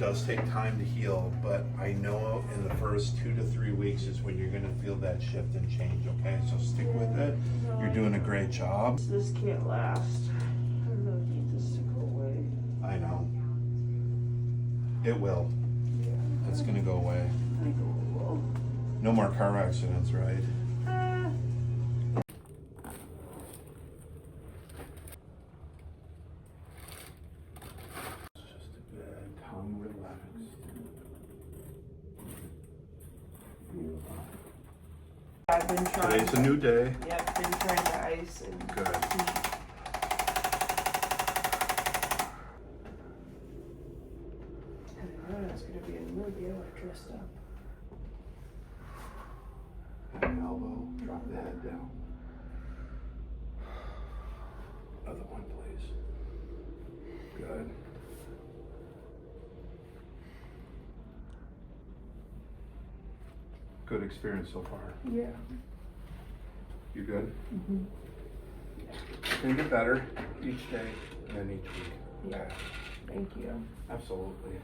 does take time to heal, but I know in the first 2 to 3 weeks is when you're gonna feel that shift and change, okay? So stick with it. You're doing a great job. This can't last. I really need this to go away. I know. It will. Yeah. It's gonna go away. I think it will. No more car accidents, right? Just a bed, calm, relaxed. Beautiful. I've been trying. Today's a new day. Yep, been trying to ice and Good. heat. I didn't know I was gonna be in the mood. Yeah, I dressed up. Back elbow, drop the head down. Other one, please. Good. Good experience so far. Yeah. You good? Mm-hmm. It's gonna get better each day and then each week. Yeah. Thank you. Absolutely.